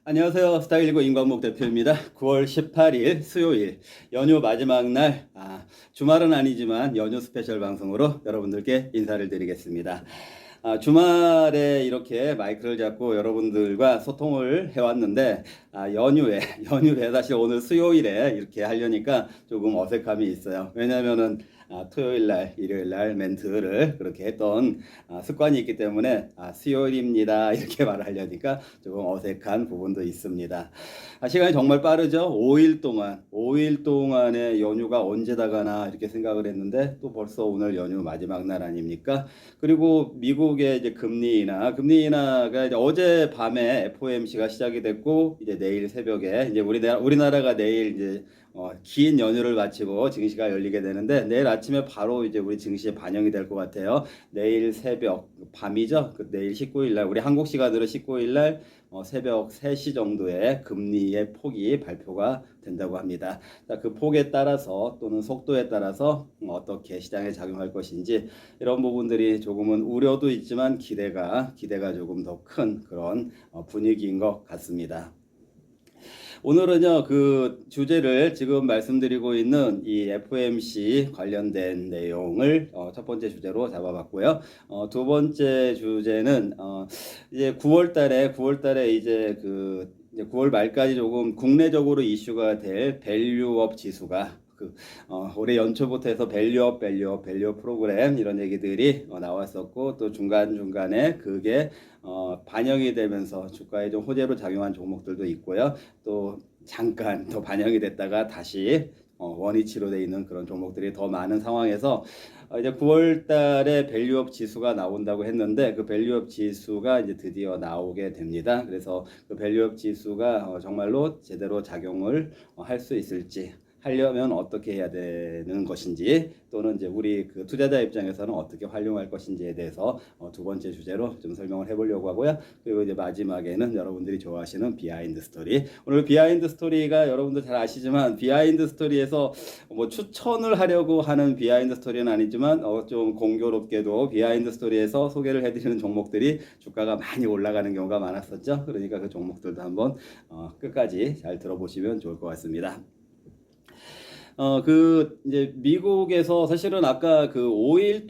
안녕하세요. 스타일19 임광목 대표입니다. 9월 18일 수요일 연휴 마지막 날 주말은 아니지만 연휴 스페셜 방송으로 여러분들께 인사를 드리겠습니다. 주말에 이렇게 마이크를 잡고 여러분들과 소통을 해왔는데 연휴에 사실 오늘 수요일에 이렇게 하려니까 조금 어색함이 있어요. 왜냐면은 토요일 날, 일요일 날 멘트를 그렇게 했던 습관이 있기 때문에 수요일입니다 이렇게 말을 하려니까 조금 어색한 부분도 있습니다. 시간이 정말 빠르죠. 5일 동안의 연휴가 언제 다 가나 이렇게 생각을 했는데 또 벌써 오늘 연휴 마지막 날 아닙니까? 그리고 미국의 이제 금리 인하가 이제 어제 밤에 FOMC가 시작이 됐고 이제 내일 새벽에 이제 우리나라가 내일 이제 긴 연휴를 마치고 증시가 열리게 되는데 내일 아침에 바로 이제 우리 증시에 반영이 될 것 같아요. 내일 새벽 밤이죠. 내일 19일 날 우리 한국 시간으로 19일 날 새벽 3시 정도에 금리의 폭이 발표가 된다고 합니다. 그 폭에 따라서 또는 속도에 따라서 어떻게 시장에 작용할 것인지 이런 부분들이 조금은 우려도 있지만 기대가 조금 더 큰 그런 분위기인 것 같습니다. 오늘은요, 그 주제를 지금 말씀드리고 있는 이 FOMC 관련된 내용을 첫 번째 주제로 잡아봤고요. 두 번째 주제는 이제 9월 달에 이제 9월 말까지 조금 국내적으로 이슈가 될 밸류업 지수가 올해 연초부터 해서 밸류업 프로그램 이런 얘기들이 나왔었고 또 중간중간에 그게 반영이 되면서 주가에 좀 호재로 작용한 종목들도 있고요. 또 잠깐 더 반영이 됐다가 다시 원위치로 돼 있는 그런 종목들이 더 많은 상황에서 이제 9월 달에 밸류업 지수가 나온다고 했는데 그 밸류업 지수가 이제 드디어 나오게 됩니다. 그래서 그 밸류업 지수가 정말로 제대로 작용을 할 수 있을지 하려면 어떻게 해야 되는 것인지 또는 이제 우리 그 투자자 입장에서는 어떻게 활용할 것인지에 대해서 두 번째 주제로 좀 설명을 해보려고 하고요. 그리고 이제 마지막에는 여러분들이 좋아하시는 비하인드 스토리. 오늘 비하인드 스토리가 여러분들 잘 아시지만 비하인드 스토리에서 뭐 추천을 하려고 하는 비하인드 스토리는 아니지만 좀 공교롭게도 비하인드 스토리에서 소개를 해드리는 종목들이 주가가 많이 올라가는 경우가 많았었죠. 그러니까 그 종목들도 한번 끝까지 잘 들어보시면 좋을 것 같습니다. 이제 미국에서 사실은 아까 그 5일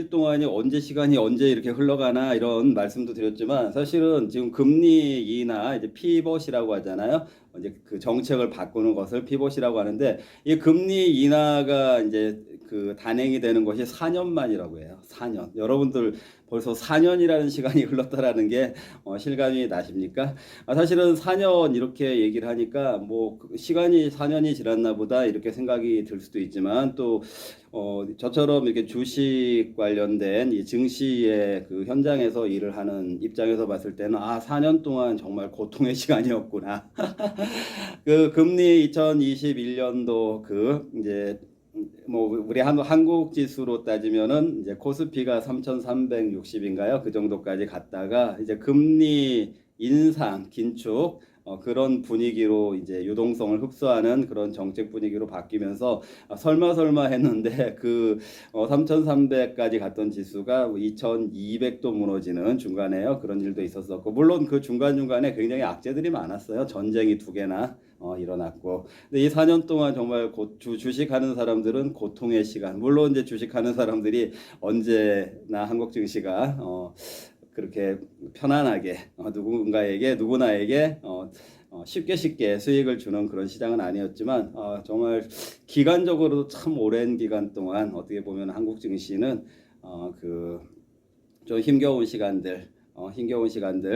동안이 시간이 언제 이렇게 흘러가나 이런 말씀도 드렸지만 사실은 지금 금리 인하 이제 피벗이라고 하잖아요. 이제 그 정책을 바꾸는 것을 피벗이라고 하는데 이 금리 인하가 이제 그 단행이 되는 것이 4년 만이라고 해요. 4년. 여러분들 벌써 4년이라는 시간이 흘렀다라는 게 실감이 나십니까? 사실은 4년 이렇게 얘기를 하니까 뭐 시간이 4년이 지났나 보다 이렇게 생각이 들 수도 있지만 또 저처럼 이렇게 주식 관련된 이 증시의 그 현장에서 일을 하는 입장에서 봤을 때는 4년 동안 정말 고통의 시간이었구나. 그 금리 2021년도 그 이제 뭐 우리 한국 지수로 따지면은 이제 코스피가 3,360인가요? 그 정도까지 갔다가 이제 금리 인상 긴축 그런 분위기로 이제 유동성을 흡수하는 그런 정책 분위기로 바뀌면서 설마 했는데 그 3,300까지 갔던 지수가 2,200도 무너지는 중간에요. 그런 일도 있었었고 물론 그 중간중간에 굉장히 악재들이 많았어요. 전쟁이 2개나 일어났고. 근데 이 4년 동안 정말 주식하는 사람들은 고통의 시간. 물론 이제 주식하는 사람들이 언제나 한국 증시가 그렇게 편안하게 누구나에게 쉽게 수익을 주는 그런 시장은 아니었지만 정말 기간적으로도 참 오랜 기간 동안 어떻게 보면 한국 증시는 좀 힘겨운 시간들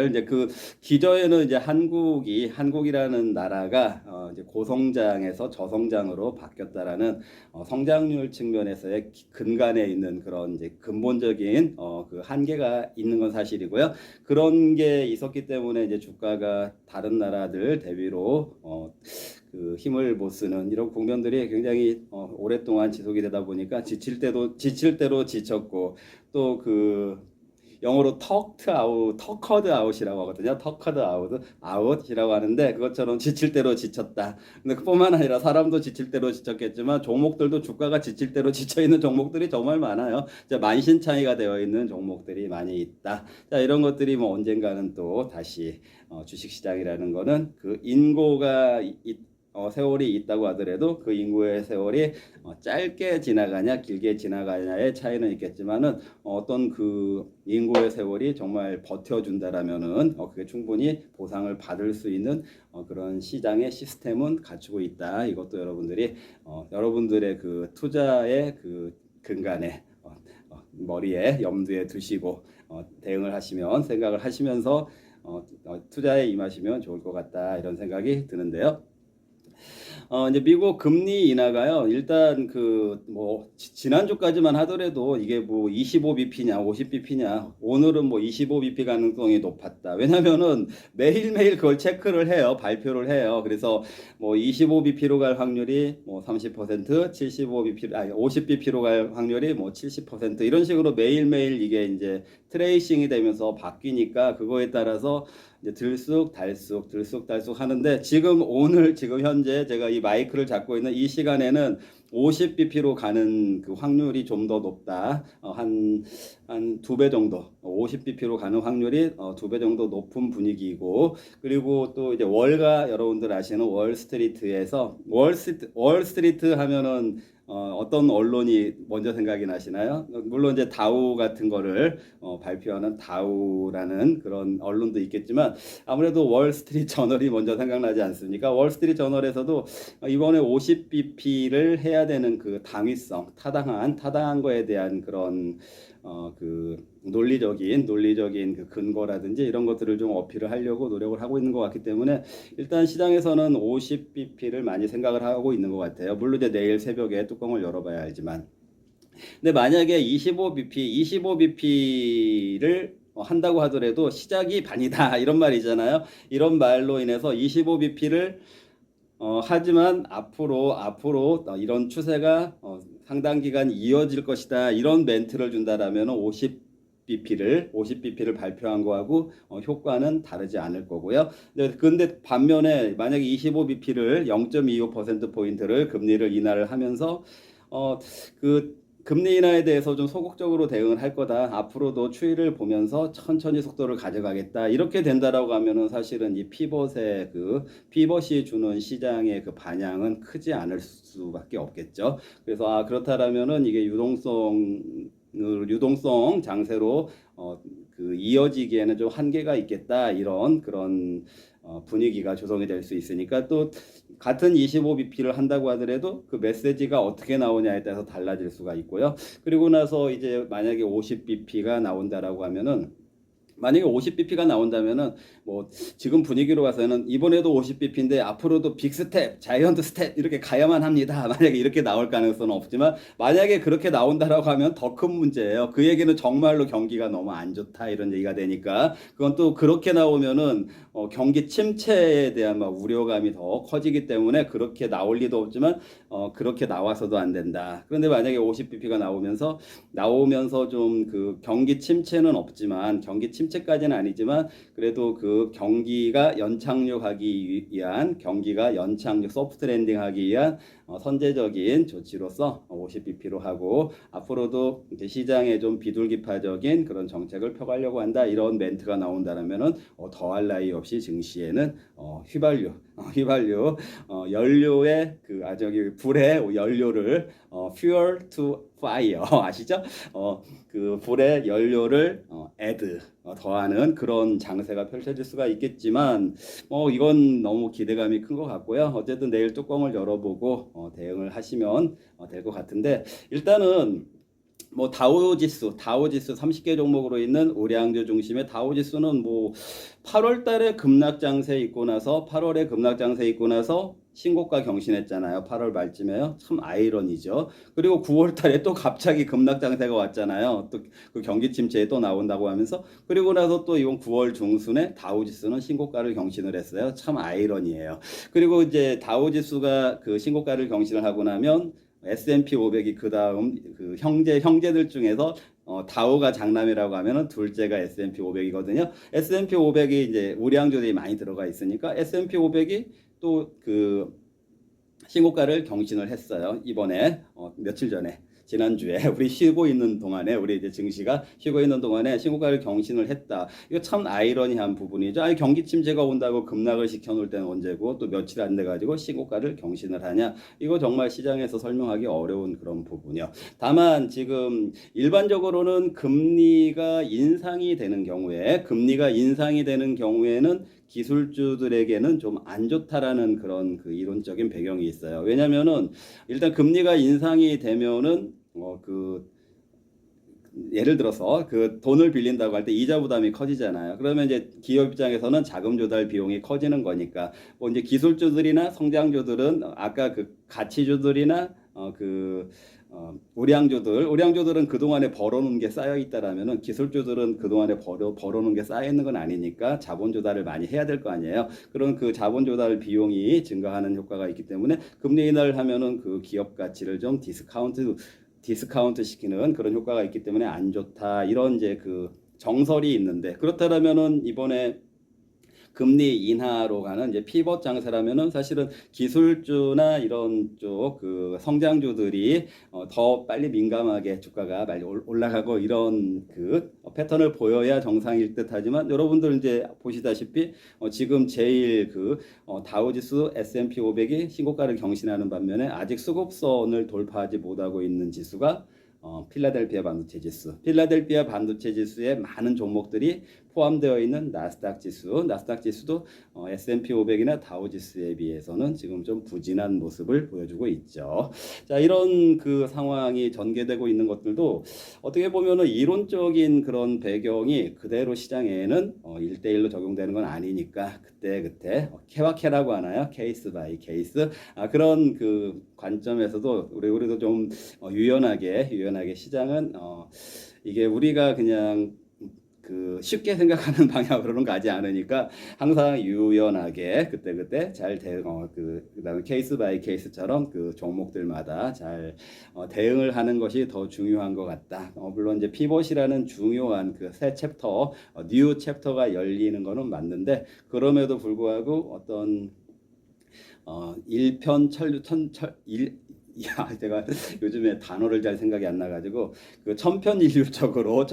이제 그 기저에는 이제 한국이라는 나라가 이제 고성장에서 저성장으로 바뀌었다라는 성장률 측면에서의 근간에 있는 그런 이제 근본적인 그 한계가 있는 건 사실이고요. 그런 게 있었기 때문에 이제 주가가 다른 나라들 대비로 그 힘을 못 쓰는 이런 국면들이 굉장히 오랫동안 지속이 되다 보니까 지칠 대로 지쳤고 또 영어로 터커드 아웃이라고 하거든요. 터커드 아웃이라고 하는데 그것처럼 지칠 대로 지쳤다. 근데 그뿐만 아니라 사람도 지칠 대로 지쳤겠지만 종목들도 주가가 지칠 대로 지쳐 있는 종목들이 정말 많아요. 만신창이가 되어 있는 종목들이 많이 있다. 자, 이런 것들이 뭐 언젠가는 또 다시 주식시장이라는 거는 그 인고가 세월이 있다고 하더라도 그 인구의 세월이 짧게 지나가냐 길게 지나가냐의 차이는 있겠지만은 어떤 그 인구의 세월이 정말 버텨준다라면은 그게 충분히 보상을 받을 수 있는 그런 시장의 시스템은 갖추고 있다. 이것도 여러분들이 여러분들의 그 투자의 그 근간에 머리에 염두에 두시고 대응을 하시면 생각을 하시면서 투자에 임하시면 좋을 것 같다. 이런 생각이 드는데요. 이제 미국 금리 인하가요. 일단 지난주까지만 하더라도 이게 뭐 25bp냐 50bp냐 오늘은 뭐 25bp 가능성이 높았다. 왜냐면은 매일매일 그걸 체크를 해요. 발표를 해요. 그래서 뭐 25bp로 갈 확률이 뭐 30%, 50bp로 갈 확률이 뭐 70% 이런 식으로 매일매일 이게 이제 트레이싱이 되면서 바뀌니까 그거에 따라서 이제 들쑥달쑥 하는데 지금 현재 제가 이 마이크를 잡고 있는 이 시간에는 50bp로 가는 그 확률이 좀 더 높다. 한 2배 정도, 50bp로 가는 확률이 2배 정도 높은 분위기이고, 그리고 또 이제 월가 여러분들 아시는 월스트리트 하면은 어떤 언론이 먼저 생각이 나시나요? 물론 이제 다우 같은 거를 발표하는 다우라는 그런 언론도 있겠지만 아무래도 월스트리트 저널이 먼저 생각나지 않습니까? 월스트리트 저널에서도 이번에 50bp를 해야 되는 그 당위성, 타당한 거에 대한 그런 그 논리적인 그 근거라든지 이런 것들을 좀 어필을 하려고 노력을 하고 있는 것 같기 때문에 일단 시장에서는 50bp를 많이 생각을 하고 있는 것 같아요. 물론 이제 내일 새벽에 뚜껑을 열어봐야 알지만. 근데 만약에 25bp를 한다고 하더라도 시작이 반이다 이런 말이잖아요. 이런 말로 인해서 25bp를 하지만 앞으로 이런 추세가 상당 기간 이어질 것이다. 이런 멘트를 준다라면 50bp를 발표한 거하고 효과는 다르지 않을 거고요. 근데 반면에 만약에 25bp를 0.25%포인트를 금리를 인하를 하면서 그 금리 인하에 대해서 좀 소극적으로 대응을 할 거다. 앞으로도 추이를 보면서 천천히 속도를 가져가겠다. 이렇게 된다라고 하면은 사실은 이 피벗이 주는 시장의 그 반향은 크지 않을 수밖에 없겠죠. 그래서 그렇다라면은 이게 유동성 장세로 그 이어지기에는 좀 한계가 있겠다. 이런 그런 분위기가 조성이 될 수 있으니까 또 같은 25bp를 한다고 하더라도 그 메시지가 어떻게 나오냐에 따라서 달라질 수가 있고요. 그리고 나서 이제 만약에 50bp가 나온다라고 하면은 만약에 50bp가 나온다면은 뭐 지금 분위기로 봐서는 이번에도 50bp인데 앞으로도 빅 스텝, 자이언트 스텝 이렇게 가야만 합니다. 만약에 이렇게 나올 가능성은 없지만 만약에 그렇게 나온다라고 하면 더 큰 문제예요. 그 얘기는 정말로 경기가 너무 안 좋다 이런 얘기가 되니까 그건 또 그렇게 나오면은 경기 침체에 대한 막 우려감이 더 커지기 때문에 그렇게 나올 리도 없지만 그렇게 나와서도 안 된다. 그런데 만약에 50bp가 나오면서 좀 그 경기 침체는 없지만 경기 침체까지는 아니지만 그래도 그 경기가 소프트 랜딩하기 위한 선제적인 조치로서 50bp로 하고 앞으로도 이제 시장에 좀 비둘기파적인 그런 정책을 펴가려고 한다. 이런 멘트가 나온다면은 더할 나위 없이 증시에는 휘발유 연료의 불의 연료를 fuel to fire 아시죠? 그 불의 연료를 더하는 그런 장세가 펼쳐질 수가 있겠지만 이건 너무 기대감이 큰 것 같고요. 어쨌든 내일 뚜껑을 열어보고 대응을 하시면 될 것 같은데 일단은 뭐 다우지수 30개 종목으로 있는 우량주 중심의 다우지수는 뭐 8월 달에 급락 장세 있고 나서 신고가 경신했잖아요. 8월 말쯤에요. 참 아이러니죠. 그리고 9월 달에 또 갑자기 급락 장세가 왔잖아요. 또 그 경기 침체에 또 나온다고 하면서 그리고 나서 또 이번 9월 중순에 다우지수는 신고가를 경신을 했어요. 참 아이러니예요. 그리고 이제 다우지수가 그 신고가를 경신을 하고 나면 S&P 500이 그 다음 그 형제들 중에서 다우가 장남이라고 하면은 둘째가 S&P 500이거든요. S&P 500이 이제 우량주들이 많이 들어가 있으니까 S&P 500이 또 그 신고가를 경신을 했어요. 이번에 며칠 전에 지난주에 우리 쉬고 있는 동안에 우리 이제 증시가 쉬고 있는 동안에 신고가를 경신을 했다. 이거 참 아이러니한 부분이죠. 아니 경기 침체가 온다고 급락을 시켜놓을 때는 언제고 또 며칠 안 돼가지고 신고가를 경신을 하냐. 이거 정말 시장에서 설명하기 어려운 그런 부분이요. 다만 지금 일반적으로는 금리가 인상이 되는 경우에는 기술주들에게는 좀 안 좋다라는 그런 그 이론적인 배경이 있어요. 왜냐면은 일단 금리가 인상이 되면은 예를 들어서 그 돈을 빌린다고 할 때 이자 부담이 커지잖아요. 그러면 이제 기업 입장에서는 자금 조달 비용이 커지는 거니까 뭐 이제 기술주들이나 성장주들은 아까 그 가치주들이나 우량주들은 그동안에 벌어놓은 게 쌓여 있다라면은 기술주들은 그동안에 벌어놓은 게 쌓여 있는 건 아니니까 자본 조달을 많이 해야 될 거 아니에요. 그런 그 자본 조달 비용이 증가하는 효과가 있기 때문에 금리 인하를 하면은 그 기업 가치를 좀 디스카운트 시키는 그런 효과가 있기 때문에 안 좋다. 이런 이제 그 정설이 있는데 그렇다면은 이번에 금리 인하로 가는 이제 피벗 장세라면은 사실은 기술주나 이런 쪽 그 성장주들이 더 빨리 민감하게 주가가 빨리 올라가고 이런 그 패턴을 보여야 정상일 듯하지만 여러분들 이제 보시다시피 지금 제일 그 다우지수 S&P 500이 신고가를 경신하는 반면에 아직 수급선을 돌파하지 못하고 있는 지수가 필라델피아 반도체 지수의 많은 종목들이 포함되어 있는 나스닥 지수도 S&P 500이나 다우 지수에 비해서는 지금 좀 부진한 모습을 보여주고 있죠. 자, 이런 그 상황이 전개되고 있는 것들도 어떻게 보면은 이론적인 그런 배경이 그대로 시장에는 1대1로 적용되는 건 아니니까 그때 케바케라고 하나요? 케이스 바이 케이스. 그런 그 관점에서도 우리도 좀 유연하게 시장은 이게 우리가 그냥 그 쉽게 생각하는 방향으로는 가지 않으니까 항상 유연하게 그때 잘 그다음에 케이스 바이 케이스처럼 그 종목들마다 잘 대응을 하는 것이 더 중요한 것 같다. 물론 이제 피벗이라는 중요한 그 새 챕터, 뉴 챕터가 열리는 거는 맞는데 그럼에도 불구하고 어떤 제가 요즘에 단어를 잘 생각이 안 나가지고 그 천편일률적으로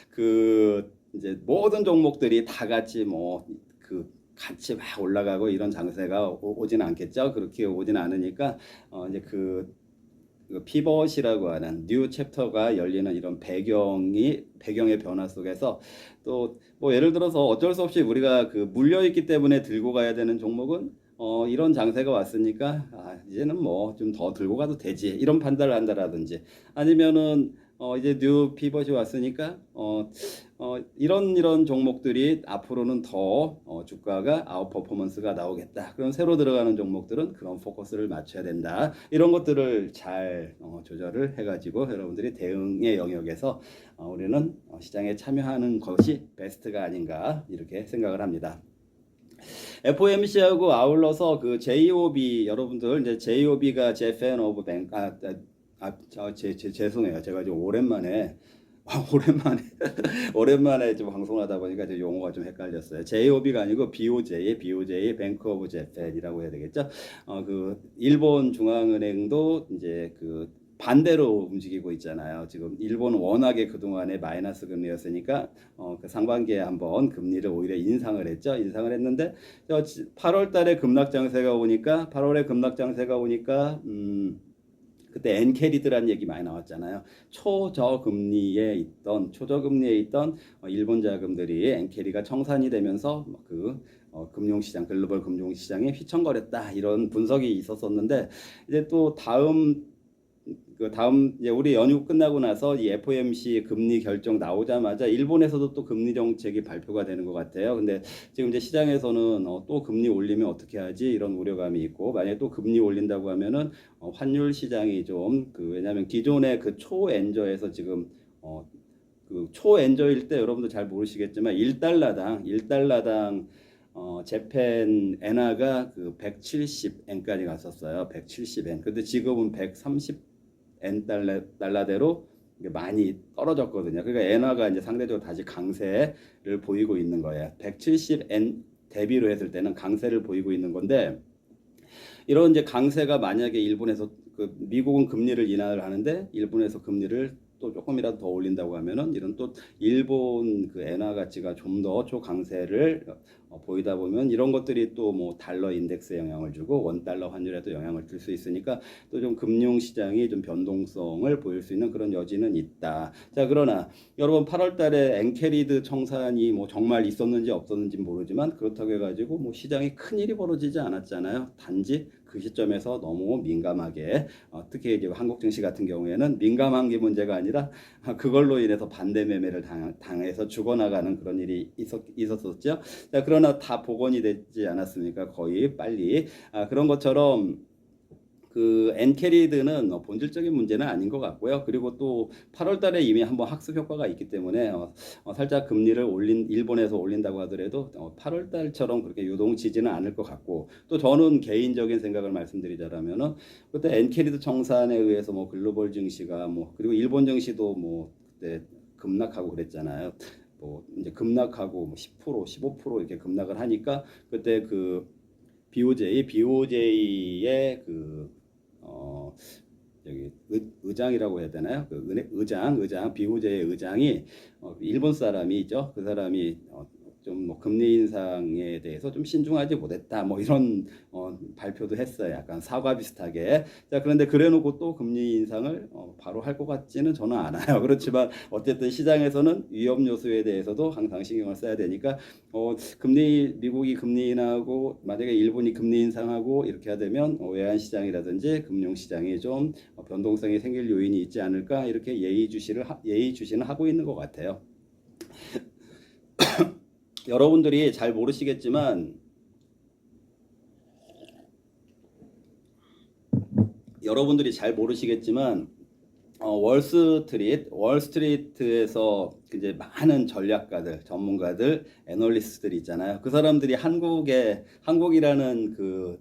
그 이제 모든 종목들이 다 같이 뭐 그 같이 막 올라가고 이런 장세가 오지는 않겠죠. 그렇게 오지는 않으니까 이제 그 피벗이라고 하는 뉴 챕터가 열리는 이런 배경의 변화 속에서 또 뭐 예를 들어서 어쩔 수 없이 우리가 그 물려 있기 때문에 들고 가야 되는 종목은 이런 장세가 왔으니까 이제는 뭐 좀 더 들고 가도 되지 이런 판단을 한다라든지 아니면은 이제 뉴 피벗이 왔으니까 이런 종목들이 앞으로는 더 주가가 아웃 퍼포먼스가 나오겠다. 그럼 새로 들어가는 종목들은 그런 포커스를 맞춰야 된다. 이런 것들을 잘 조절을 해가지고 여러분들이 대응의 영역에서 우리는 시장에 참여하는 것이 베스트가 아닌가 이렇게 생각을 합니다. FOMC하고 아울러서 그 JOB 여러분들 이제 JOB가 Japan of Bank 죄송해요. 제가 좀 오랜만에 좀 방송하다 보니까 좀 용어가 좀 헷갈렸어요. JOB가 아니고 BOJ 뱅크 오브 재팬이라고 해야 되겠죠. 그 일본 중앙은행도 이제 그 반대로 움직이고 있잖아요. 지금 일본은 워낙에 그동안에 마이너스 금리였으니까 그 상반기에 한번 금리를 오히려 인상을 했는데 8월 달에 급락 장세가 오니까 그때 엔캐리드라는 얘기 많이 나왔잖아요. 초저금리에 있던 일본 자금들이 엔캐리가 청산이 되면서 글로벌 금융시장에 휘청거렸다 이런 분석이 있었었는데 이제 또 다음 이제 우리 연휴 끝나고 나서 이 FOMC 금리 결정 나오자마자 일본에서도 또 금리 정책이 발표가 되는 것 같아요. 근데 지금 이제 시장에서는 또 금리 올리면 어떻게 하지 이런 우려감이 있고 만약에 또 금리 올린다고 하면은 환율 시장이 좀 왜냐하면 기존의 그 초엔저에서 지금 그 초엔저일 때 여러분들 잘 모르시겠지만 1달러당 재팬 엔화가 그 170엔까지 갔었어요. 170엔. 근데 지금은 130엔 달러대로 많이 떨어졌거든요. 그러니까 엔화가 이제 상대적으로 다시 강세를 보이고 있는 거예요. 170엔 대비로 했을 때는 강세를 보이고 있는 건데, 이런 이제 강세가 만약에 일본에서 그 미국은 금리를 인하를 하는데 일본에서 금리를 또 조금이라도 더 올린다고 하면은 이런 또 일본 그 엔화 가치가 좀 더 초강세를 보이다 보면 이런 것들이 또 뭐 달러 인덱스에 영향을 주고 원 달러 환율에도 영향을 줄 수 있으니까 또 좀 금융 시장이 좀 변동성을 보일 수 있는 그런 여지는 있다. 자, 그러나 여러분 8월 달에 엔캐리드 청산이 뭐 정말 있었는지 없었는지 모르지만 그렇다고 해가지고 뭐 시장에 큰 일이 벌어지지 않았잖아요. 단지 그 시점에서 너무 민감하게 특히 이제 한국 증시 같은 경우에는 민감한 게 문제가 아니라 그걸로 인해서 반대 매매를 당해서 죽어나가는 그런 일이 있었었죠. 자, 그러나 다 복원이 되지 않았습니까? 거의 빨리. 그런 것처럼 그 엔캐리드는 본질적인 문제는 아닌 것 같고요. 그리고 또 8월 달에 이미 한번 학습 효과가 있기 때문에 살짝 금리를 일본에서 올린다고 하더라도 8월 달처럼 그렇게 요동치지는 않을 것 같고, 또 저는 개인적인 생각을 말씀드리자면은 그때 엔캐리드 청산에 의해서 뭐 글로벌 증시가 뭐 그리고 일본 증시도 뭐 그때 급락하고 그랬잖아요. 뭐 이제 급락하고 뭐 10%, 15% 이렇게 급락을 하니까 그때 그 BOJ의 그 여기 의장이라고 해야 되나요? 그 의장 BOJ의 의장이 일본 사람이죠. 그 사람이 좀 뭐 금리 인상에 대해서 좀 신중하지 못했다. 뭐 이런 발표도 했어요. 약간 사과 비슷하게. 자, 그런데 그래놓고 또 금리 인상을 바로 할 것 같지는 저는 않아요. 그렇지만 어쨌든 시장에서는 위험 요소에 대해서도 항상 신경을 써야 되니까 미국이 금리 인하고 만약에 일본이 금리 인상하고 이렇게 되면 외환 시장이라든지 금융 시장이 좀 변동성이 생길 요인이 있지 않을까 이렇게 예의주시는 하고 있는 것 같아요. 여러분들이 잘 모르시겠지만 월스트리트에서 이제 많은 전략가들, 전문가들, 애널리스트들이 있잖아요. 그 사람들이 한국이라는 그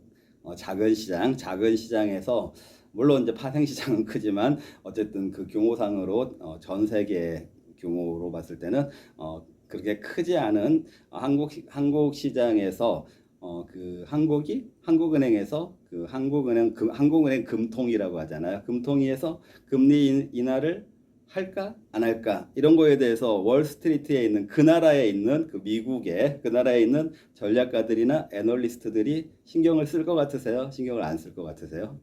작은 시장에서 물론 이제 파생 시장은 크지만 어쨌든 그 규모상으로 전 세계 규모로 봤을 때는 그렇게 크지 않은 한국 시장에서 그 한국은행에서 그 한국은행 금통이라고 하잖아요. 금통위에서 금리 인하를 할까 안 할까 이런 거에 대해서 월스트리트에 있는 그 나라에 있는 그 나라에 있는 전략가들이나 애널리스트들이 신경을 쓸 것 같으세요? 신경을 안 쓸 것 같으세요?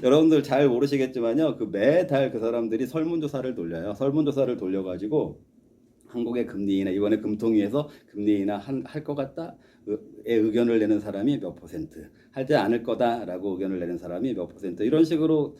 여러분들 잘 모르시겠지만요. 그 매달 그 사람들이 설문조사를 돌려요. 설문조사를 돌려가지고 한국의 금리 인하 이번에 금통위에서 금리 인하 할 것 같다 의 의견을 내는 사람이 몇 퍼센트, 하지 않을 거다라고 의견을 내는 사람이 몇 퍼센트, 이런 식으로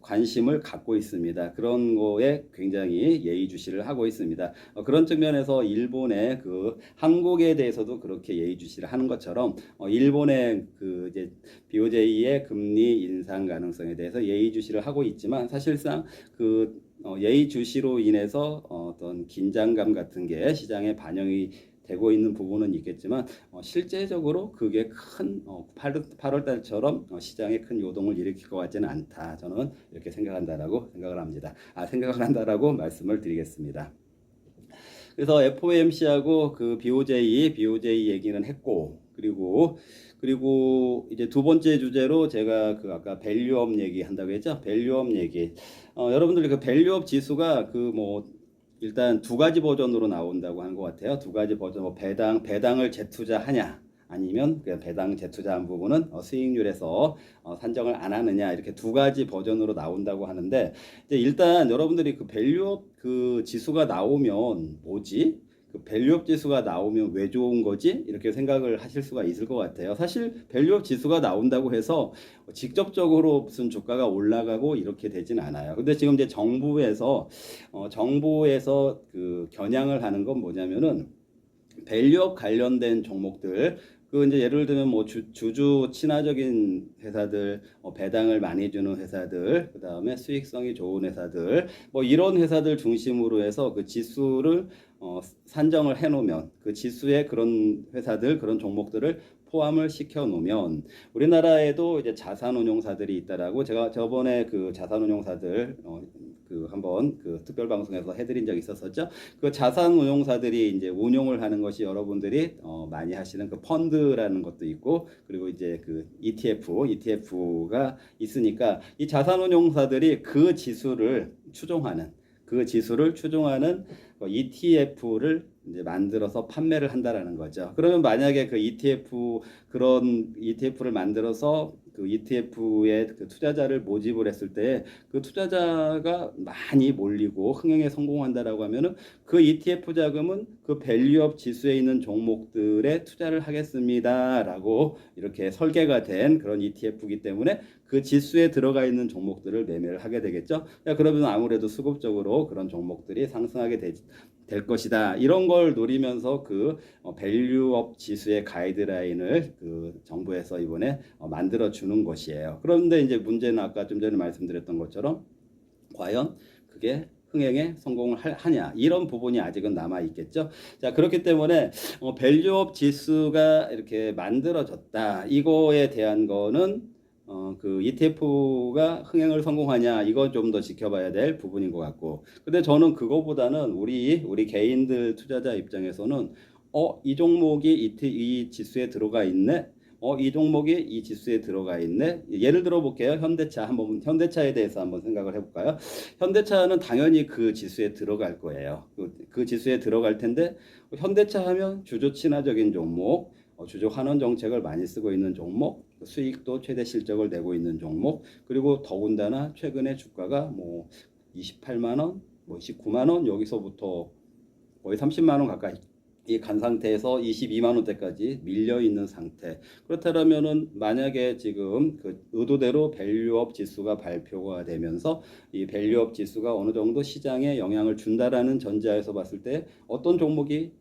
관심을 갖고 있습니다. 그런 거에 굉장히 예의주시를 하고 있습니다. 그런 측면에서 일본의 그 한국에 대해서도 그렇게 예의주시를 하는 것처럼 일본의 그 이제 BOJ의 금리 인상 가능성에 대해서 예의주시를 하고 있지만 사실상 그 예의주시로 인해서 어떤 긴장감 같은 게 시장에 반영이 되고 있는 부분은 있겠지만 실제적으로 그게 큰 8월 달처럼 시장에 큰 요동을 일으킬 것 같지는 않다. 저는 이렇게 생각한다라고 말씀을 드리겠습니다. 그래서 FOMC하고 그 BOJ 얘기는 했고, 그리고 이제 두 번째 주제로 제가 그 아까 밸류업 얘기 한다고 했죠. 밸류업 얘기. 여러분들 그 밸류업 지수가 그 뭐 일단 두 가지 버전으로 나온다고 하는 것 같아요. 두 가지 버전, 뭐 배당을 재투자하냐, 아니면 그냥 배당 재투자한 부분은 수익률에서 산정을 안 하느냐, 이렇게 두 가지 버전으로 나온다고 하는데, 이제 일단 여러분들이 그 밸류업 그 지수가 나오면 뭐지? 그 밸류업 지수가 나오면 왜 좋은 거지? 이렇게 생각을 하실 수가 있을 것 같아요. 사실 밸류업 지수가 나온다고 해서 직접적으로 무슨 주가가 올라가고 이렇게 되진 않아요. 근데 지금 이제 정부에서 그 겨냥을 하는 건 뭐냐면은 밸류업 관련된 종목들, 그 이제 예를 들면 뭐 주주 친화적인 회사들, 배당을 많이 주는 회사들, 그 다음에 수익성이 좋은 회사들, 뭐 이런 회사들 중심으로 해서 그 지수를 산정을 해놓으면, 그 지수에 그런 회사들, 그런 종목들을 포함을 시켜 놓으면, 우리나라에도 이제 자산운용사들이 있다라고 제가 저번에 그 자산운용사들 그 한번 그 특별 방송에서 해드린 적이 있었었죠. 그 자산 운용사들이 이제 운용을 하는 것이 여러분들이 많이 하시는 그 펀드라는 것도 있고, 그리고 이제 그 ETF가 있으니까 이 자산 운용사들이 그 지수를 추종하는 ETF를 이제 만들어서 판매를 한다라는 거죠. 그러면 만약에 그런 ETF를 만들어서 그 ETF에 그 투자자를 모집을 했을 때 그 투자자가 많이 몰리고 흥행에 성공한다라고 하면은 그 ETF 자금은 그 밸류업 지수에 있는 종목들에 투자를 하겠습니다라고 이렇게 설계가 된 그런 ETF이기 때문에 그 지수에 들어가 있는 종목들을 매매를 하게 되겠죠. 그러면 아무래도 수급적으로 그런 종목들이 상승하게 될 것이다. 이런 걸 노리면서 그 밸류업 지수의 가이드라인을 그 정부에서 이번에 만들어 주는 것이에요. 그런데 이제 문제는 아까 좀 전에 말씀드렸던 것처럼 과연 그게 흥행에 성공을 하냐, 이런 부분이 아직은 남아 있겠죠. 자, 그렇기 때문에 밸류업 지수가 이렇게 만들어졌다, 이거에 대한 거는 그 ETF가 흥행을 성공하냐, 이거 좀 더 지켜봐야 될 부분인 것 같고, 근데 저는 그거보다는 우리 개인들 투자자 입장에서는 이 종목이 이 지수에 들어가 있네, 이 종목이 이 지수에 들어가 있네. 예를 들어 볼게요. 현대차에 대해서 한번 생각을 해볼까요? 현대차는 당연히 그 지수에 들어갈 거예요. 그 지수에 들어갈 텐데, 현대차 하면 주주 친화적인 종목, 주주 환원 정책을 많이 쓰고 있는 종목, 수익도 최대 실적을 내고 있는 종목, 그리고 더군다나 최근에 주가가 뭐 28만 원, 뭐 29만 원, 여기서부터 거의 30만 원 가까이 이 간 상태에서 22만 원대까지 밀려 있는 상태. 그렇다면은 만약에 지금 그 의도대로 밸류업 지수가 발표가 되면서 이 밸류업 지수가 어느 정도 시장에 영향을 준다라는 전제하에서 봤을 때 어떤 종목이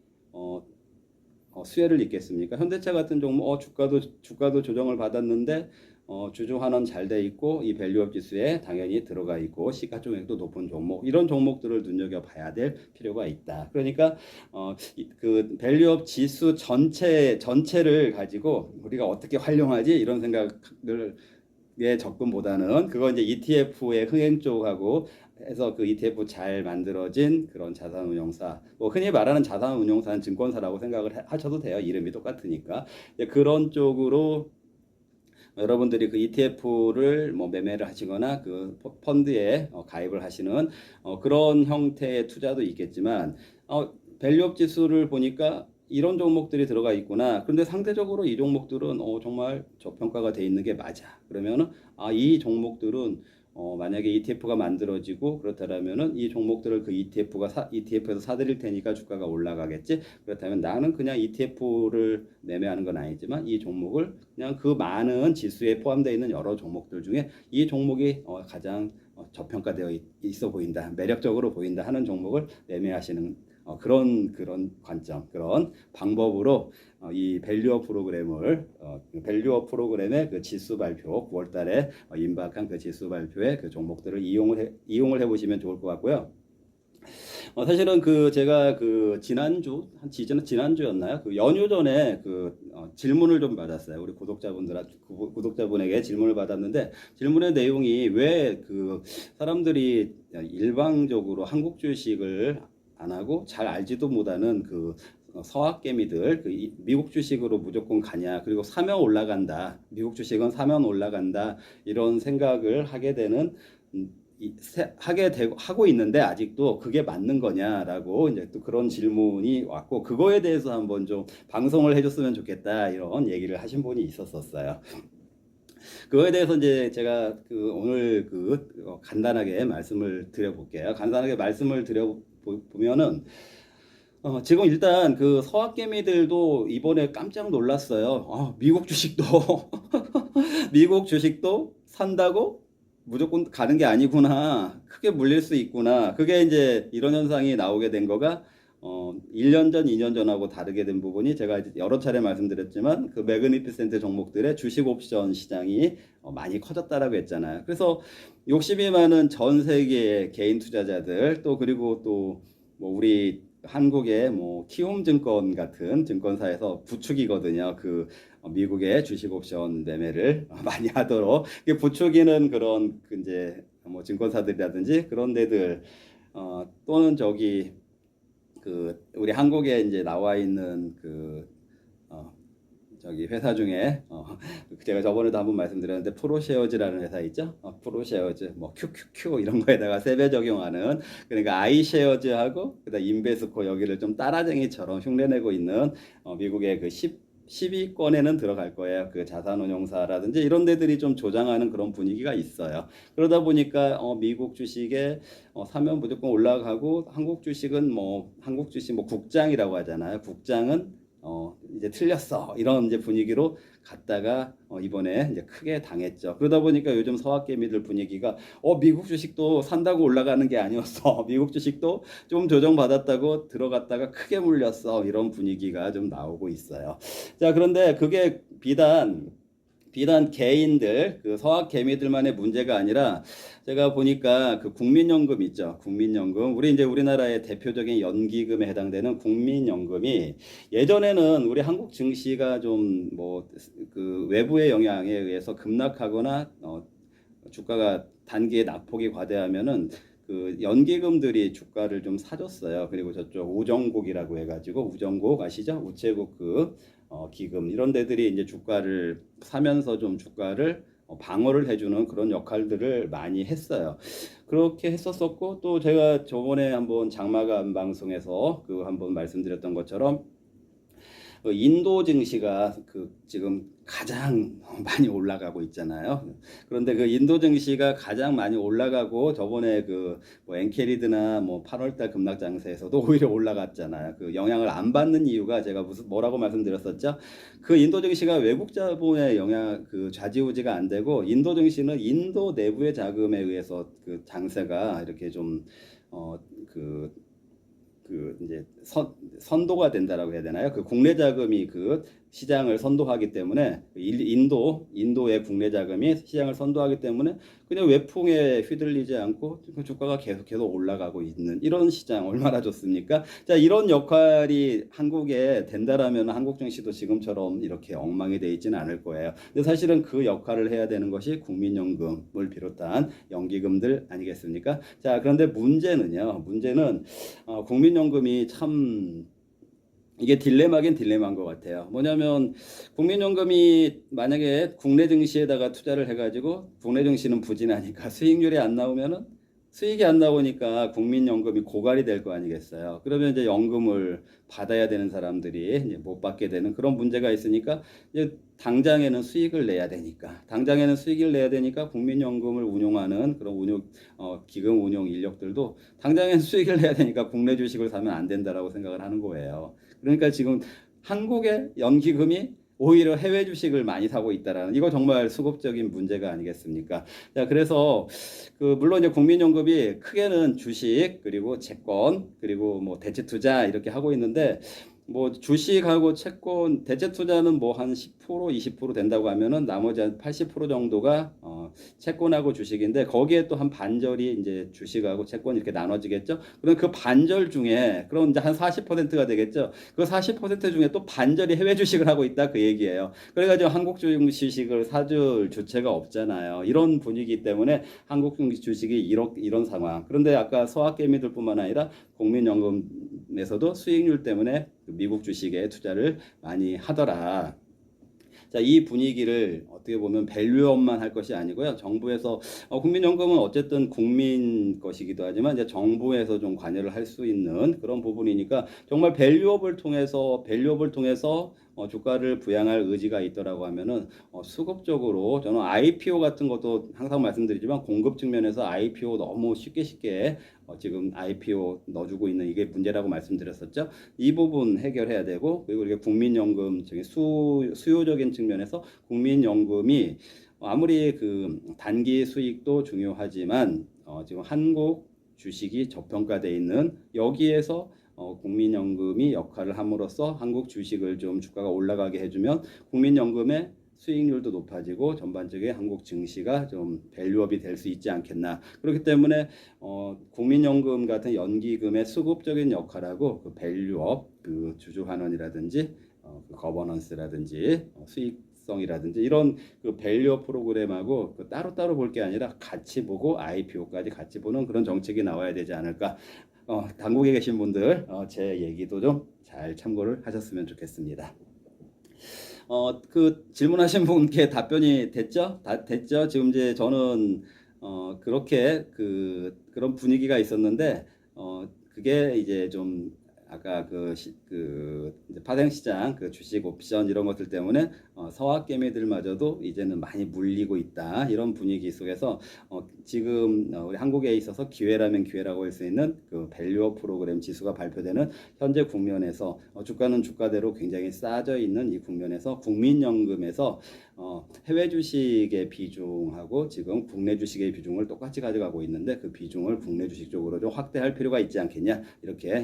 수혜를 입겠습니까? 현대차 같은 종목 주가도 조정을 받았는데 주주 환원 잘 돼 있고 이 밸류업 지수에 당연히 들어가 있고 시가총액도 높은 종목, 이런 종목들을 눈여겨봐야 될 필요가 있다. 그러니까 그 밸류업 지수 전체를 가지고 우리가 어떻게 활용하지, 이런 생각을 접근보다는 그거 이제 ETF의 흥행 쪽하고 해서 그 ETF 잘 만들어진 그런 자산운용사, 뭐 흔히 말하는 자산운용사는 증권사라고 생각을 하셔도 돼요. 이름이 똑같으니까. 그런 쪽으로 여러분들이 그 ETF를 뭐 매매를 하시거나 그 펀드에 가입을 하시는 그런 형태의 투자도 있겠지만, 밸류업 지수를 보니까 이런 종목들이 들어가 있구나. 그런데 상대적으로 이 종목들은 정말 저평가가 돼 있는 게 맞아. 그러면은 이 종목들은 만약에 ETF가 만들어지고 그렇다면은 이 종목들을 그 ETF에서 사들일 테니까 주가가 올라가겠지. 그렇다면 나는 그냥 ETF를 매매하는 건 아니지만 이 종목을 그냥 그 많은 지수에 포함되어 있는 여러 종목들 중에 이 종목이 가장 저평가되어 있어 보인다, 매력적으로 보인다 하는 종목을 매매하시는 그런 관점, 그런 방법으로 이 밸류업 프로그램의 그 지수 발표, 9월달에 임박한 그 지수 발표의 그 종목들을 이용을 해보시면 좋을 것 같고요. 사실은 제가 지난주였나요? 그 연휴 전에 질문을 좀 받았어요. 우리 구독자분에게 질문을 받았는데, 질문의 내용이 왜 그 사람들이 일방적으로 한국 주식을 안 하고 잘 알지도 못하는 그 서학개미들 미국 주식으로 무조건 가냐, 그리고 사면 올라간다, 미국 주식은 사면 올라간다, 이런 생각을 하고 있는데 아직도 그게 맞는 거냐라고 이제 또 그런 질문이 왔고, 그거에 대해서 한번 좀 방송을 해줬으면 좋겠다, 이런 얘기를 하신 분이 있었어요. 그거에 대해서 이제 제가 오늘 간단하게 말씀을 드려볼게요. 간단하게 말씀을 드려보면은 지금 일단 그 서학개미들도 이번에 깜짝 놀랐어요. 미국 주식도 미국 주식도 산다고 무조건 가는 게 아니구나, 크게 물릴 수 있구나. 그게 이제 이런 현상이 나오게 된 거가 1년 전, 2년 전하고 다르게 된 부분이, 제가 이제 여러 차례 말씀드렸지만 그 매그니피센트 종목들의 주식 옵션 시장이 많이 커졌다라고 했잖아요. 그래서 욕심이 많은 전 세계의 개인 투자자들, 또 그리고 또 뭐 우리 한국의 뭐 키움증권 같은 증권사에서 부추기거든요. 미국의 주식 옵션 매매를 많이 하도록 부추기는 그런 이제 뭐 증권사들이라든지 그런 데들 또는 우리 한국에 이제 나와 있는 저기 회사 중에 제가 저번에도 한번 말씀드렸는데 프로쉐어즈라는 회사 있죠? 프로쉐어즈 뭐 QQQ 이런 거에다가 세배 적용하는, 그러니까 아이쉐어즈하고 그다음 인베스코 여기를 좀 따라쟁이처럼 흉내내고 있는 미국의 그 10위권에는 들어갈 거예요. 그 자산운용사라든지 이런 데들이 좀 조장하는 그런 분위기가 있어요. 그러다 보니까 미국 주식에 사면 무조건 올라가고 한국 주식은 한국 주식 국장이라고 하잖아요. 국장은 이제 틀렸어 이런 이제 분위기로 갔다가 이번에 이제 크게 당했죠. 그러다 보니까 요즘 서학개미들 분위기가 미국 주식도 산다고 올라가는 게 아니었어. 미국 주식도 좀 조정받았다고 들어갔다가 크게 물렸어. 이런 분위기가 좀 나오고 있어요. 자, 그런데 그게 비단 개인들, 그 서학개미들만의 문제가 아니라 제가 보니까 그 국민연금 있죠. 국민연금. 이제 우리나라의 대표적인 연기금에 해당되는 국민연금이 예전에는 우리 한국 증시가 좀 그 외부의 영향에 의해서 급락하거나 주가가 단기에 낙폭이 과대하면은 그 연기금들이 주가를 좀 사줬어요. 그리고 저쪽 우정국이라고 해가지고, 우정국 아시죠? 우체국 기금 이런 데들이 이제 주가를 사면서 좀 주가를 방어를 해주는 그런 역할들을 많이 했어요. 그렇게 했었었고, 또 제가 저번에 한번 장마감 방송에서 한번 말씀드렸던 것처럼 인도 증시가 지금 가장 많이 올라가고 있잖아요. 그런데 그 인도 증시가 가장 많이 올라가고 저번에 엔캐리드나 8월달 급락 장세에서도 오히려 올라갔잖아요. 그 영향을 안 받는 이유가 제가 뭐라고 말씀드렸었죠? 그 인도 증시가 외국 자본의 영향 좌지우지가 안 되고, 인도 증시는 인도 내부의 자금에 의해서 그 장세가 이렇게 좀 이제 선도가 된다라고 해야 되나요? 그 국내 자금이 그 시장을 선도하기 때문에, 인도의 국내 자금이 시장을 선도하기 때문에 그냥 외풍에 휘둘리지 않고 주가가 계속 올라가고 있는 이런 시장 얼마나 좋습니까? 자, 이런 역할이 한국에 된다라면 한국 증시도 지금처럼 이렇게 엉망이 돼 있지는 않을 거예요. 근데 사실은 그 역할을 해야 되는 것이 국민연금을 비롯한 연기금들 아니겠습니까? 자, 그런데 문제는 국민연금이 참 이게 딜레마긴 딜레마인 것 같아요. 뭐냐면 국민연금이 만약에 국내 증시에다가 투자를 해가지고, 국내 증시는 부진하니까 수익률이 안 나오면은, 수익이 안 나오니까 국민연금이 고갈이 될 거 아니겠어요. 그러면 이제 연금을 받아야 되는 사람들이 이제 못 받게 되는 그런 문제가 있으니까, 이제 당장에는 수익을 내야 되니까 국민연금을 운용하는 그런 기금 운용 인력들도 당장에는 수익을 내야 되니까 국내 주식을 사면 안 된다라고 생각을 하는 거예요. 그러니까 지금 한국의 연기금이 오히려 해외 주식을 많이 사고 있다라는, 이거 정말 수급적인 문제가 아니겠습니까? 자, 그래서 물론 이제 국민연금이 크게는 주식, 그리고 채권, 그리고 대체 투자 이렇게 하고 있는데, 주식하고 채권, 대체 투자는 한 10%, 20% 된다고 하면은 나머지 한 80% 정도가 채권하고 주식인데, 거기에 또 한 반절이 이제 주식하고 채권 이렇게 나눠지겠죠. 그럼 그 반절 중에 그럼 이제 한 40%가 되겠죠. 그 40% 중에 또 반절이 해외 주식을 하고 있다, 그 얘기예요. 그래가지고 한국 주식을 사줄 주체가 없잖아요. 이런 분위기 때문에 한국 주식이 이런 상황. 그런데 아까 서학개미들뿐만 아니라 국민연금에서도 수익률 때문에 미국 주식에 투자를 많이 하더라. 자, 이 분위기를 어떻게 보면 밸류업만 할 것이 아니고요. 정부에서 국민연금은 어쨌든 국민 것이기도 하지만 이제 정부에서 좀 관여를 할 수 있는 그런 부분이니까, 정말 밸류업을 통해서 주가를 부양할 의지가 있더라고 하면은 수급적으로, 저는 IPO 같은 것도 항상 말씀드리지만 공급 측면에서 IPO 너무 쉽게 지금 IPO 넣어주고 있는 이게 문제라고 말씀드렸었죠. 이 부분 해결해야 되고, 그리고 이게 국민연금 수요적인 측면에서 국민연금이 아무리 단기 수익도 중요하지만 지금 한국 주식이 저평가돼 있는 여기에서 국민연금이 역할을 함으로써 한국 주식을 좀 주가가 올라가게 해주면 국민연금의 수익률도 높아지고 전반적인 한국 증시가 좀 밸류업이 될 수 있지 않겠나. 그렇기 때문에 국민연금 같은 연기금의 수급적인 역할하고 밸류업, 주주환원이라든지 거버넌스라든지 수익 효율성이라든지 이런 그 밸류 프로그램하고 그 따로따로 볼 게 아니라 같이 보고 IPO까지 같이 보는 그런 정책이 나와야 되지 않을까. 당국에 계신 분들 제 얘기도 좀 잘 참고를 하셨으면 좋겠습니다. 그 질문하신 분께 답변이 됐죠? 다 됐죠? 지금 이제 저는 그렇게 그런 분위기가 있었는데 그게 이제 좀 아까 이제 파생시장 그 주식 옵션 이런 것들 때문에 서학개미들마저도 이제는 많이 물리고 있다 이런 분위기 속에서 지금 우리 한국에 있어서 기회라면 기회라고 할 수 있는 그 밸류업 프로그램 지수가 발표되는 현재 국면에서 주가는 주가대로 굉장히 싸져 있는 이 국면에서 국민연금에서 해외 주식의 비중하고 지금 국내 주식의 비중을 똑같이 가져가고 있는데 그 비중을 국내 주식 쪽으로 좀 확대할 필요가 있지 않겠냐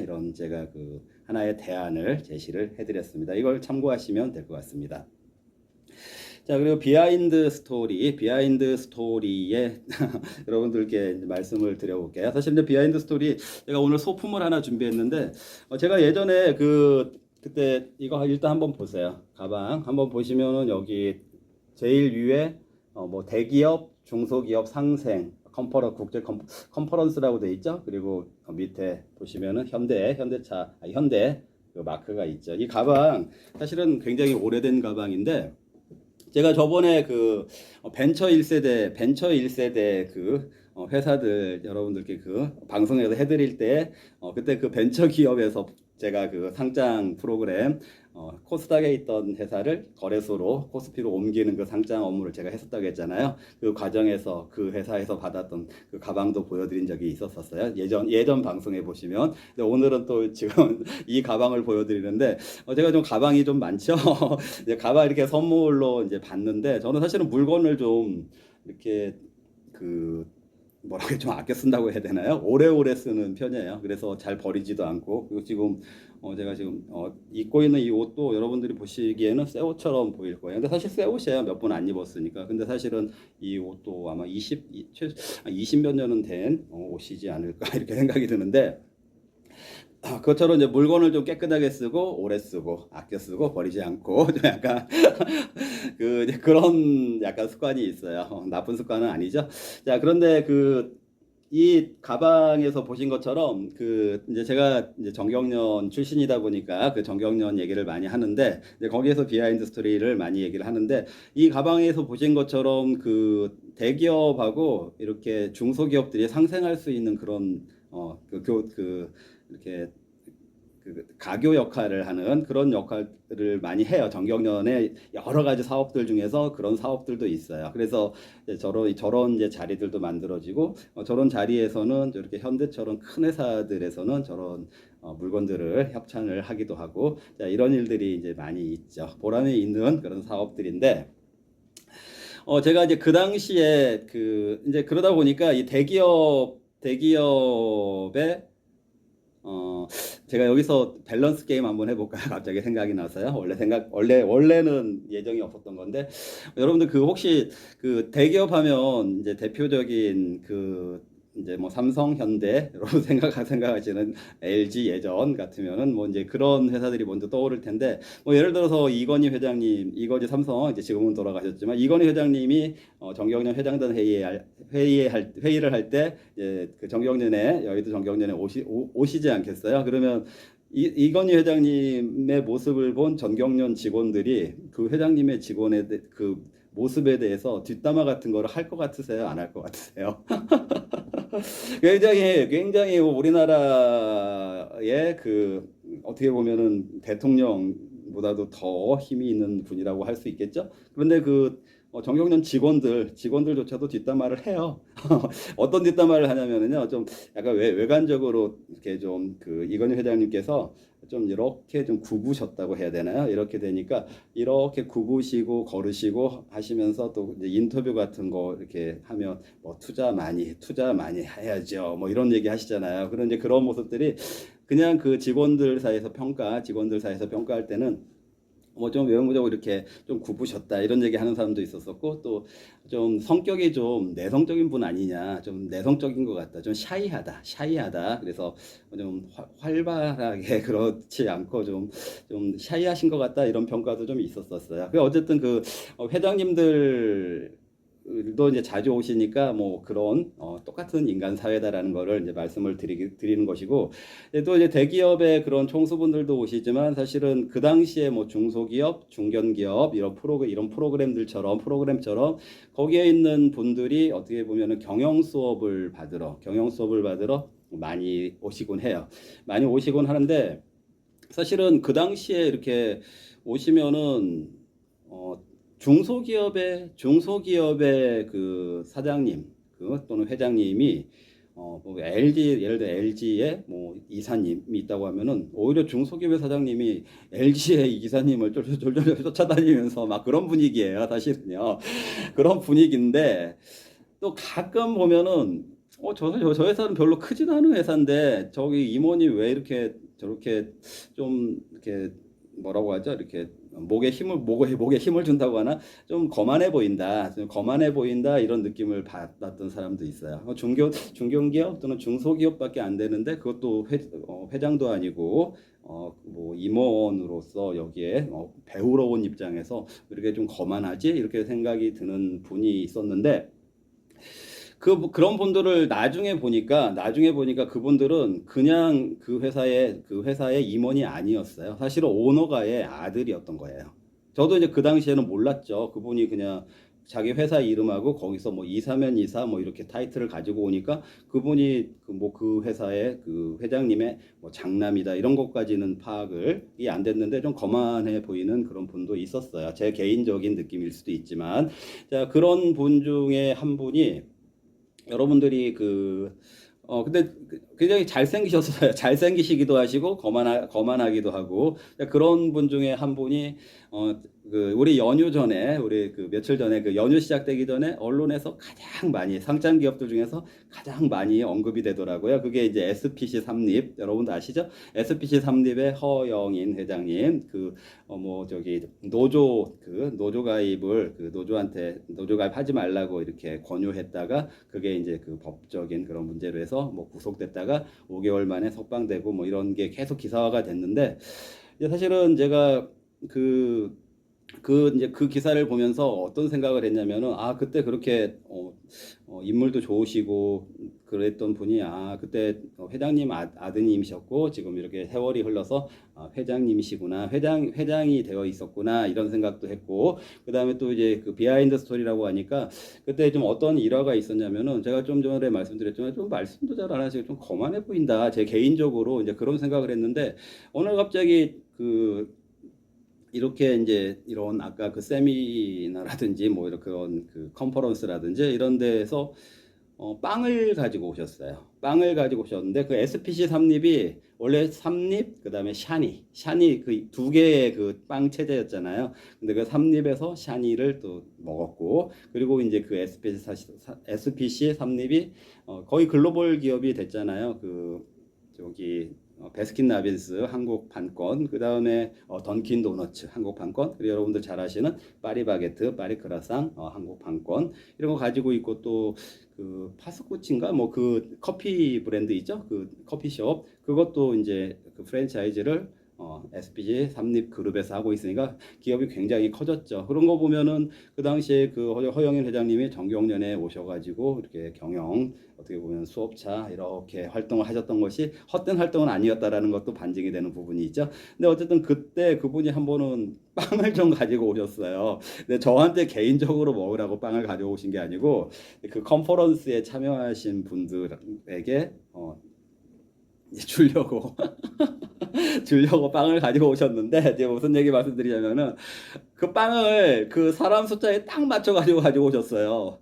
이런 제가 그 하나의 대안을 제시를 해드렸습니다. 이걸 참고하시면 될 것 같습니다. 자, 그리고 비하인드 스토리에 여러분들께 말씀을 드려볼게요. 사실 이제 비하인드 스토리 제가 오늘 소품을 하나 준비했는데 제가 예전에 그때 이거 일단 한번 보세요. 가방 한번 보시면은 여기 제일 위에 뭐 대기업, 중소기업 상생 국제 컨퍼런스라고 돼 있죠. 그리고 밑에 보시면은 현대차 현대 그 마크가 있죠. 이 가방 사실은 굉장히 오래된 가방인데 제가 저번에 그 벤처 1세대 그 회사들 여러분들께 그 방송에서 해드릴 때 그때 그 벤처 기업에서 제가 그 상장 프로그램 코스닥에 있던 회사를 거래소로 코스피로 옮기는 그 상장 업무를 제가 했었다고 했잖아요. 그 과정에서 그 회사에서 받았던 그 가방도 보여드린 적이 있었어요. 예전 방송에 보시면. 근데 오늘은 또 지금 이 가방을 보여드리는데 제가 좀 가방이 좀 많죠. 이제 가방 이렇게 선물로 이제 받는데 저는 사실은 물건을 좀 이렇게 뭐라고 좀 아껴 쓴다고 해야 되나요? 오래오래 쓰는 편이에요. 그래서 잘 버리지도 않고 그리고 지금 제가 지금 입고 있는 이 옷도 여러분들이 보시기에는 새 옷처럼 보일 거예요. 근데 사실 새 옷이에요. 몇 번 안 입었으니까. 근데 사실은 이 옷도 아마 20몇 년은 된 옷이지 않을까 이렇게 생각이 드는데 그것처럼 이제 물건을 좀 깨끗하게 쓰고 오래 쓰고 아껴 쓰고 버리지 않고 좀 약간 그런 약간 습관이 있어요. 나쁜 습관은 아니죠. 자, 그런데 이 가방에서 보신 것처럼 이제 제가 이제 정경련 출신이다 보니까 그 정경련 얘기를 많이 하는데 이제 거기에서 비하인드 스토리를 많이 얘기를 하는데 이 가방에서 보신 것처럼 그 대기업하고 이렇게 중소기업들이 상생할 수 있는 그런 이렇게 가교 역할을 하는 그런 역할을 많이 해요. 정경련의 여러 가지 사업들 중에서 그런 사업들도 있어요. 그래서 저런 이제 자리들도 만들어지고 저런 자리에서는 이렇게 현대처럼 큰 회사들에서는 저런 물건들을 협찬을 하기도 하고 이런 일들이 이제 많이 있죠. 보람이 있는 그런 사업들인데 제가 이제 그 당시에 이제 그러다 보니까 이 대기업의 제가 여기서 밸런스 게임 한번 해볼까요? 갑자기 생각이 나서요. 원래는 예정이 없었던 건데, 여러분들 혹시 대기업 하면 이제 대표적인 이제 뭐 삼성, 현대, 여러분 생각하시는 LG 예전 같으면은 뭐 이제 그런 회사들이 먼저 떠오를 텐데, 뭐 예를 들어서 이건희 삼성, 이제 지금은 돌아가셨지만, 이건희 회장님이 정경련 회장단 회의를 할 때, 그 여의도 정경련에 오시지 않겠어요? 그러면 이건희 회장님의 모습을 본 정경련 직원들이 그 회장님의 모습에 대해서 뒷담화 같은 거를 할 것 같으세요? 안 할 것 같으세요? 굉장히 우리나라의 어떻게 보면은 대통령보다도 더 힘이 있는 분이라고 할 수 있겠죠? 그런데 정경련 직원들조차도 뒷담화를 해요. 어떤 뒷담화를 하냐면은요, 좀 약간 외관적으로 이렇게 좀 이건희 회장님께서 좀 이렇게 좀 굽으셨다고 해야 되나요? 이렇게 되니까 이렇게 굽으시고 걸으시고 하시면서 또 이제 인터뷰 같은 거 이렇게 하면 뭐 투자 많이 해야죠. 뭐 이런 얘기 하시잖아요. 그런 이제 그런 모습들이 그냥 직원들 사이에서 평가할 때는 뭐 좀 외모적으로 이렇게 좀 굽으셨다 이런 얘기 하는 사람도 있었었고, 또 좀 성격이 좀 내성적인 분 아니냐, 좀 내성적인 것 같다, 좀 샤이하다. 그래서 좀 활발하게 그렇지 않고 좀 샤이하신 것 같다 이런 평가도 좀 있었었어요. 그 어쨌든 그 회장님들 도 이제 자주 오시니까 뭐 그런 똑같은 인간 사회다라는 거를 이제 말씀을 드리는 것이고, 또 이제 대기업의 그런 총수분들도 오시지만 사실은 그 당시에 뭐 중소기업, 중견기업 이런 프로그램처럼 거기에 있는 분들이 어떻게 보면은 경영 수업을 받으러 많이 오시곤 해요. 많이 오시곤 하는데, 사실은 그 당시에 이렇게 오시면은 어, 중소기업의 그 사장님 또는 회장님이 뭐 LG 예를 들어 LG의 뭐 이사님이 있다고 하면은 오히려 중소기업의 사장님이 LG의 이사님을 쫄쫄 쫓아다니면서 막 그런 분위기예요, 사실은요. 그런 분위기인데, 또 가끔 보면은 저 회사는 별로 크지도 않은 회사인데 저기 임원이 왜 이렇게 저렇게 좀 이렇게 뭐라고 하죠? 이렇게 목에 힘을 준다고 하나? 좀 거만해 보인다 이런 느낌을 받았던 사람도 있어요. 중견기업 또는 중소기업밖에 안 되는데 그것도 회장도 아니고 뭐 임원으로서 여기에 배우러 온 입장에서 이렇게 좀 거만하지? 이렇게 생각이 드는 분이 있었는데, 그런 분들을 나중에 보니까 그분들은 그냥 그 회사의 임원이 아니었어요. 사실은 오너가의 아들이었던 거예요. 저도 이제 그 당시에는 몰랐죠. 그분이 그냥 자기 회사 이름하고 거기서 뭐 이사면 이사 뭐 이렇게 타이틀을 가지고 오니까 그분이 그 회사의 그 회장님의 뭐 장남이다 이런 것까지는 파악이 안 됐는데, 좀 거만해 보이는 그런 분도 있었어요. 제 개인적인 느낌일 수도 있지만, 자, 그런 분 중에 한 분이 여러분들이 근데 굉장히 잘생기셨어요. 잘생기시기도 하시고, 거만하기도 하고, 그런 분 중에 한 분이, 우리 우리 그 며칠 전에 그 연휴 시작되기 전에 언론에서 가장 많이, 상장 기업들 중에서 가장 많이 언급이 되더라고요. 그게 이제 SPC 삼립, 여러분도 아시죠? SPC 삼립의 허영인 회장님, 뭐, 노조 가입을, 노조한테, 노조 가입하지 말라고 이렇게 권유했다가, 그게 이제 그 법적인 그런 문제로 해서 뭐 구속됐다가 5개월 만에 석방되고 뭐 이런 게 계속 기사화가 됐는데, 이제 사실은 제가 이제 그 기사를 보면서 어떤 생각을 했냐면은, 그때 그렇게 인물도 좋으시고 그랬던 분이 그때 회장님 아드님이셨고 지금 이렇게 세월이 흘러서 회장님이시구나, 회장이 되어 있었구나 이런 생각도 했고, 그다음에 또 이제 그 비하인드 스토리라고 하니까 그때 좀 어떤 일화가 있었냐면은, 제가 좀 전에 말씀드렸지만 좀 말씀도 잘 안 하시고 좀 거만해 보인다, 제 개인적으로 이제 그런 생각을 했는데, 오늘 갑자기 이렇게 이제 이런 아까 그 세미나라든지 뭐 이런 그런 그 컨퍼런스라든지 이런 데에서 빵을 가지고 오셨어요. 빵을 가지고 오셨는데, 그 SPC 삼립이 원래 삼립 그다음에 샤니 그 두 개의 그 빵 체제였잖아요. 근데 그 삼립에서 샤니를 또 먹었고, 그리고 이제 그 SPC 삼립이 거의 글로벌 기업이 됐잖아요. 저기 베스킨라빈스 한국 판권, 그 다음에 던킨 도너츠 한국 판권, 그리고 여러분들 잘 아시는 파리바게트, 파리크라상 한국 판권, 이런 거 가지고 있고, 또 그 파스쿠치인가 뭐 그 커피 브랜드 있죠, 그 커피숍, 그것도 이제 그 프랜차이즈를 SPG 삼립 그룹에서 하고 있으니까 기업이 굉장히 커졌죠. 그런 거 보면은 그 당시에 그 허영인 회장님이 정경련에 오셔가지고 이렇게 경영 어떻게 보면 수업차 이렇게 활동을 하셨던 것이 헛된 활동은 아니었다라는 것도 반증이 되는 부분이 있죠. 근데 어쨌든 그때 그분이 한 번은 빵을 좀 가지고 오셨어요. 근데 저한테 개인적으로 먹으라고 빵을 가져오신 게 아니고, 그 컨퍼런스에 참여하신 분들에게 주려고 주려고 빵을 가지고 오셨는데, 이제 무슨 얘기 말씀드리자면은, 그 빵을 그 사람 숫자에 딱 맞춰 가지고 오셨어요.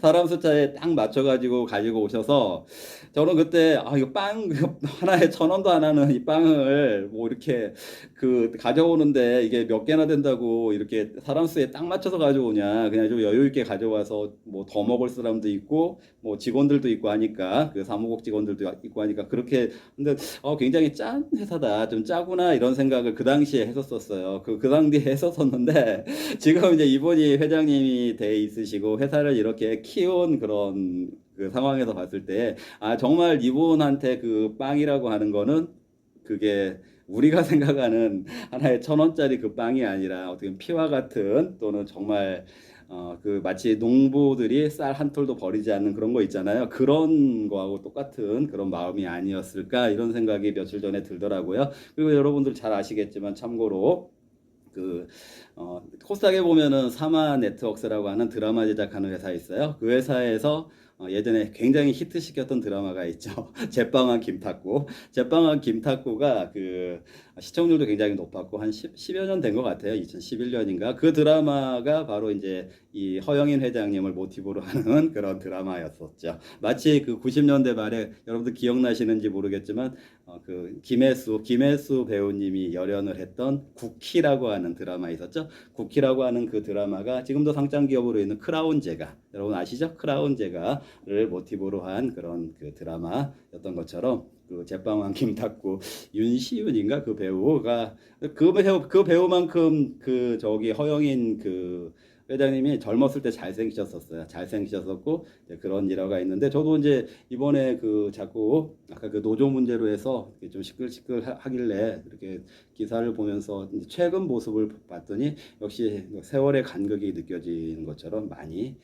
사람 숫자에 딱 맞춰가지고 가지고 오셔서, 저는 그때 이거 빵 하나에 1,000원도 안 하는 이 빵을 뭐 이렇게 그 가져오는데 이게 몇 개나 된다고 이렇게 사람 수에 딱 맞춰서 가져오냐. 그냥 좀 여유 있게 가져와서 뭐 더 먹을 사람도 있고 뭐 직원들도 있고 하니까 그 사무국 직원들도 있고 하니까 그렇게 근데 굉장히 짠 회사다. 좀 짜구나 이런 생각을 그 당시에 했었었어요. 그 당시에 했었었는데 지금 이제 이분이 회장님이 돼 있으시고 회사를 이렇게 키운 그런 그 상황에서 봤을 때, 정말 이분한테 그 빵이라고 하는 거는 그게 우리가 생각하는 하나의 1,000원짜리 그 빵이 아니라 어떻게 보면 피와 같은 또는 정말 그 마치 농부들이 쌀 한 톨도 버리지 않는 그런 거 있잖아요. 그런 거하고 똑같은 그런 마음이 아니었을까 이런 생각이 며칠 전에 들더라고요. 그리고 여러분들 잘 아시겠지만 참고로 그 코스닥에 보면은 사마 네트워크스라고 하는 드라마 제작하는 회사 있어요. 그 회사에서 예전에 굉장히 히트시켰던 드라마가 있죠. 제빵한 김탁구. 제빵한 김탁구가 그 시청률도 굉장히 높았고 한 10여 년 된 것 같아요. 2011년인가. 그 드라마가 바로 이제 이 허영인 회장님을 모티브로 하는 그런 드라마였었죠. 마치 그 90년대 말에 여러분들 기억나시는지 모르겠지만 그 김혜수 배우님이 열연을 했던 국희라고 하는 드라마 있었죠. 국희라고 하는 그 드라마가 지금도 상장 기업으로 있는 크라운 제가 여러분 아시죠? 크라운 제가를 모티브로 한 그런 그 드라마였던 것처럼 그 제빵왕 김탁구 윤시윤인가 그 배우가 그 배우만큼 그 저기 허영인 그 회장님이 젊었을 때 잘생기셨었어요. 잘생기셨었고 그런 일화가 있는데 저도 이제 이번에 그 자꾸 아까 그 노조 문제로 해서 좀 시끌시끌 하길래 이렇게 기사를 보면서 최근 모습을 봤더니 역시 세월의 간극이 느껴지는 것처럼 많이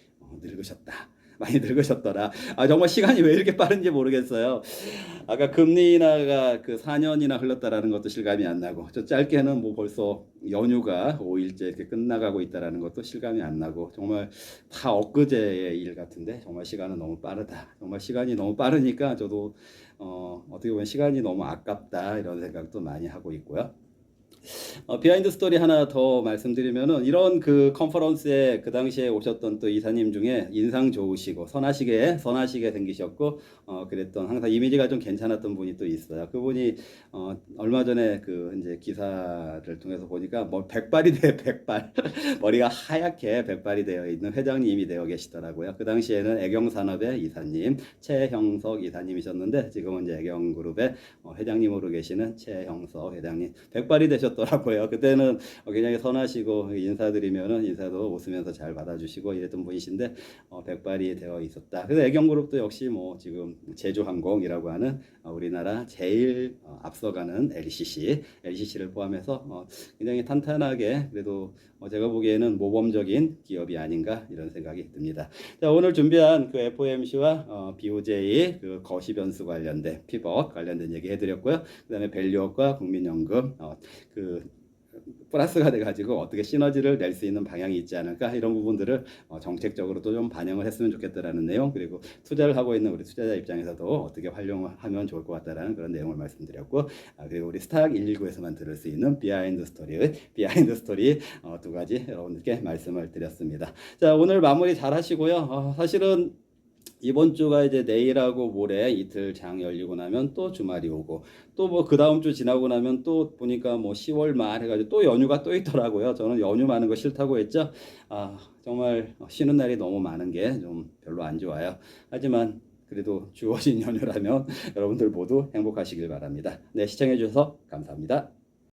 늙으셨다. 많이 늙으셨더라. 정말 시간이 왜 이렇게 빠른지 모르겠어요. 아까 금리 인하가 그 4년이나 흘렀다라는 것도 실감이 안 나고, 저 짧게는 뭐 벌써 연휴가 5일째 이렇게 끝나가고 있다라는 것도 실감이 안 나고, 정말 다 엊그제의 일 같은데, 정말 시간은 너무 빠르다. 정말 시간이 너무 빠르니까 저도, 어떻게 보면 시간이 너무 아깝다. 이런 생각도 많이 하고 있고요. 비하인드 스토리 하나 더 말씀드리면은 이런 그 컨퍼런스에 그 당시에 오셨던 또 이사님 중에 인상 좋으시고 선하시게 생기셨고 그랬던 항상 이미지가 좀 괜찮았던 분이 또 있어요. 그분이 얼마 전에 그 이제 기사를 통해서 보니까 뭐 백발 머리가 하얗게 백발이 되어 있는 회장님이 되어 계시더라고요. 그 당시에는 애경산업의 이사님 최형석 이사님이셨는데 지금은 이제 애경그룹의 회장님으로 계시는 최형석 회장님 백발이 되셨더라고요. 그때는 굉장히 선하시고 인사드리면은 인사도 웃으면서 잘 받아주시고 이랬던 분이신데 백발이 되어 있었다. 그래서 애경그룹도 역시 뭐 지금 제주항공이라고 하는 우리나라 제일 앞서가는 LCC를 포함해서 굉장히 탄탄하게 그래도 제가 보기에는 모범적인 기업이 아닌가 이런 생각이 듭니다. 자, 오늘 준비한 그 FOMC와 BOJ 그 거시 변수 관련된 피벗 관련된 얘기 해드렸고요. 그다음에 밸류업과 국민연금 그 플러스가 돼가지고 어떻게 시너지를 낼 수 있는 방향이 있지 않을까 이런 부분들을 정책적으로도 좀 반영을 했으면 좋겠다라는 내용 그리고 투자를 하고 있는 우리 투자자 입장에서도 어떻게 활용하면 좋을 것 같다라는 그런 내용을 말씀드렸고 그리고 우리 스탁 119에서만 들을 수 있는 비하인드 스토리 두 가지 여러분들께 말씀을 드렸습니다. 자, 오늘 마무리 잘 하시고요. 사실은 이번 주가 이제 내일하고 모레 이틀 장 열리고 나면 또 주말이 오고 또 뭐 그 다음 주 지나고 나면 또 보니까 뭐 10월 말 해가지고 또 연휴가 또 있더라고요. 저는 연휴 많은 거 싫다고 했죠. 정말 쉬는 날이 너무 많은 게 좀 별로 안 좋아요. 하지만 그래도 주어진 연휴라면 여러분들 모두 행복하시길 바랍니다. 네, 시청해 주셔서 감사합니다.